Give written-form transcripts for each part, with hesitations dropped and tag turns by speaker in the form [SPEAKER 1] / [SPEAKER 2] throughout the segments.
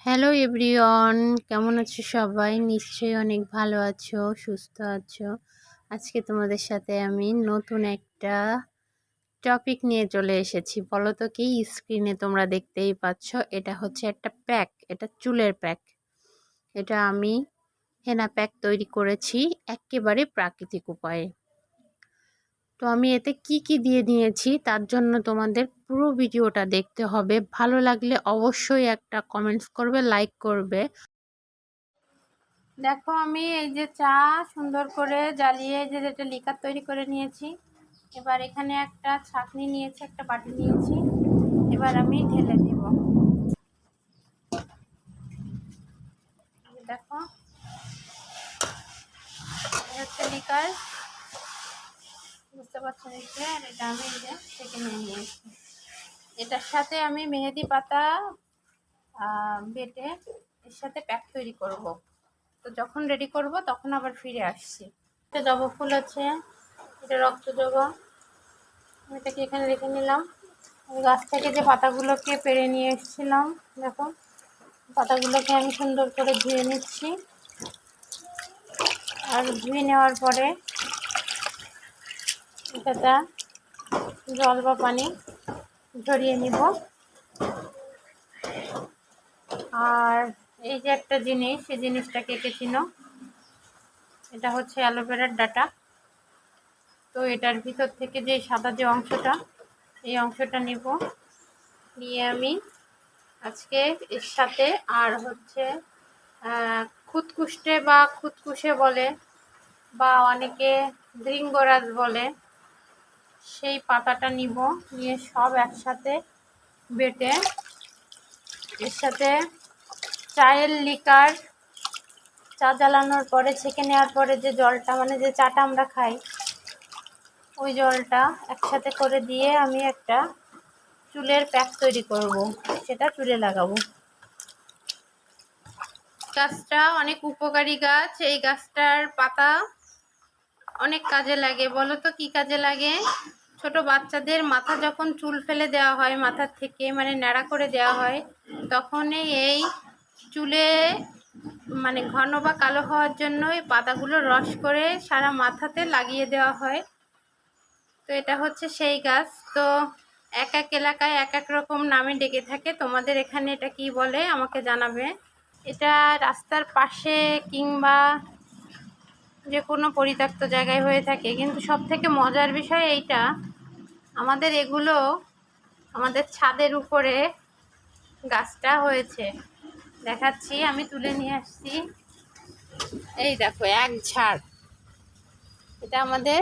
[SPEAKER 1] Hello everyone, কেমন আছো সবাই? নিশ্চয়ই অনেক ভালো আছো, সুস্থ আছো। আজকে তোমাদের সাথে আমি নতুন একটা টপিক নিয়ে চলে এসেছি। বলো তো কি? স্ক্রিনে তোমরা দেখতেই পাচ্ছ, এটা হচ্ছে একটা প্যাক, এটা চুলের প্যাক। এটা আমি হেনা প্যাক তৈরি করেছি একেবারে প্রাকৃতিক উপায়ে। তো আমি এতে কি কি দিয়ে নিয়েছি তার জন্য তোমাদের পুরো ভিডিওটা দেখতে হবে। ভালো লাগলে অবশ্যই একটা কমেন্টস করবে, লাইক করবে। দেখো, আমি এই যে চা সুন্দর করে জ্বালিয়ে যে যেটা লিকার তৈরি করে নিয়েছি। এবার এখানে একটা ছাঁকনি নিয়েছি, একটা বাটি নিয়েছি। এবার আমি ঢেলে দেব। দেখো, হচ্ছে লিকার, বুঝতে পারছো দেখলে। আর এটা আমি এই যে থেকে নিয়ে নিয়েছি। এটার সাথে আমি মেহেদি পাতা বেটে এর সাথে প্যাক তৈরি করব। তো যখন রেডি করব তখন আবার ফিরে আসছি। এটা জবা ফুল আছে, এটা রক্ত জবা। এটাকে এখানে রেখে নিলাম। গাছ থেকে যে পাতাগুলোকে পেড়ে নিয়ে এসেছিলাম, দেখো পাতাগুলোকে আমি সুন্দর করে ধুয়ে নিচ্ছি। আর ধুয়ে নেওয়ার পরে এটাতে জল বা পানি ঝরিয়ে নিব। আর এই যে একটা জিনিস, এই জিনিসটাকে কে চিনো? এটা হচ্ছে অ্যালোভেরার ডাটা। তো এটার ভিতর থেকে যে সাদা যে অংশটা, এই অংশটা নিব। নিয়ে আমি আজকে এর সাথে আর হচ্ছে খুদকুষ্টে বা খুদকুশে বলে, বা অনেকে ভৃঙ্গরাজ বলে, সেই পাতাটা নিব। নিয়ে সব একসাথে বেটে এর সাথে চায়ের লিকার, চা জ্বালানোর পরে ছেঁকে নেওয়ার পরে যে জলটা, মানে যে চাটা আমরা খাই, ওই জলটা একসাথে করে দিয়ে আমি একটা চুলের প্যাক তৈরি করব, সেটা চুলে লাগাবো। গাছটা অনেক উপকারী গাছ। এই গাছটার পাতা অনেক কাজে লাগে। বলো তো কি কাজে লাগে? ছোট বাচ্চাদের মাথা যখন চুল ফেলে দেওয়া হয়, মাথার থেকে মানে ন্যাড়া করে দেওয়া হয়, তখনই এই চুলে মানে ঘন বা কালো হওয়ার জন্য এই পাতাগুলো রস করে সারা মাথাতে লাগিয়ে দেওয়া হয়। তো এটা হচ্ছে সেই গাছ। তো এক এক এলাকায় এক এক রকম নামে ডেকে থাকে। তোমাদের এখানে এটা কি বলে আমাকে জানাবে। এটা রাস্তার পাশে কিংবা যে কোনো পরিত্যক্ত জায়গায় হয়ে থাকে, কিন্তু সব থেকে মজার বিষয় এইটা, আমাদের এগুলো আমাদের ছাদের উপরে গাছটা হয়েছে। দেখাচ্ছি, আমি তুলে নিয়ে আসছি। এই দেখো, এক ঝাড়। এটা আমাদের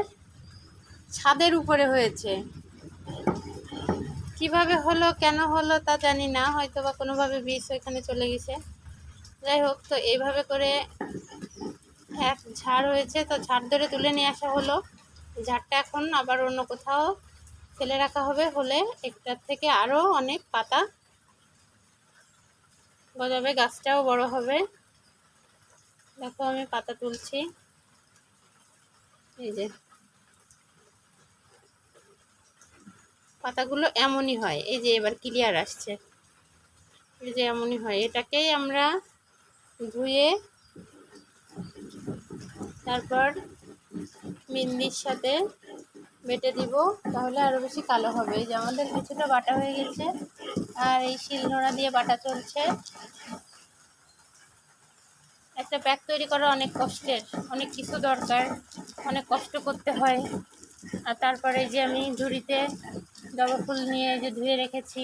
[SPEAKER 1] ছাদের উপরে হয়েছে। কিভাবে হলো, কেন হলো তা জানি না, হয়তো বা কোনোভাবে বীজ ওইখানে চলে গেছে। যাই হোক, তো এইভাবে করে এক ঝাড় হয়েছে। তো ঝাড় ধরে তুলে নিয়ে আসা হলো। ঝাড়টা এখন আবার অন্য কোথাও ফেলে রাখা হবে, হলে একটার থেকে আরও অনেক পাতা গজাবে, গাছটাও বড় হবে। দেখো, আমি পাতা তুলছি। এই যে পাতাগুলো এমনই হয়। এই যে এবার ক্লিয়ার আসছে। এই যে এমনই হয়। এটাকেই আমরা ধুয়ে তারপর মেহেদির সাথে বেটে দিব, তাহলে আরও বেশি কালো হবে। এই যে আমাদের কিছুটা বাটা হয়ে গেছে, আর এই শিলনোড়া দিয়ে বাটা চলছে। একটা প্যাক তৈরি করা অনেক কষ্টের, অনেক কিছু দরকার, অনেক কষ্ট করতে হয়। আর তারপরে যে আমি ঝুড়িতে জবা ফুল নিয়ে যে ধুয়ে রেখেছি,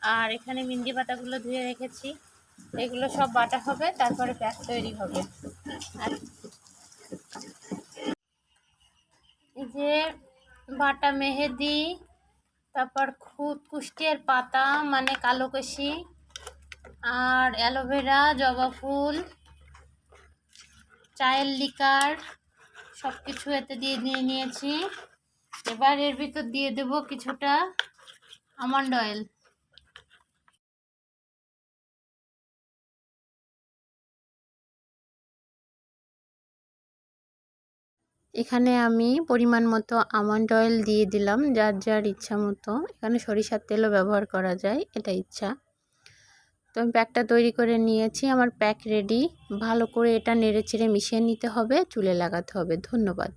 [SPEAKER 1] আর এখানে মেহেদি পাতাগুলো ধুয়ে রেখেছি, এগুলো সব বাটা হবে, তারপরে প্যাক তৈরি হবে। আর এই যে বাটা মেহেদি, তারপর খুদকুষ্টির পাতা মানে কালোকাশি, আর অ্যালোভেরা, জবা ফুল, চায়ের লিকার, সব কিছু এতে দিয়ে নিয়েছি। এবার এর ভিতর দিয়ে দেব কিছুটা আমন্ড অয়েল। এখানে আমি পরিমাণ মতো আমন্ড অয়েল দিয়ে দিলাম, যার যার ইচ্ছা মতো। এখানে সরিষার তেলও ব্যবহার করা যায়, এটা ইচ্ছা। তো আমি প্যাকটা তৈরি করে নিয়েছি, আমার প্যাক রেডি। ভালো করে এটা নেড়েচেড়ে মিশিয়ে নিতে হবে, চুলে লাগাতে হবে। ধন্যবাদ।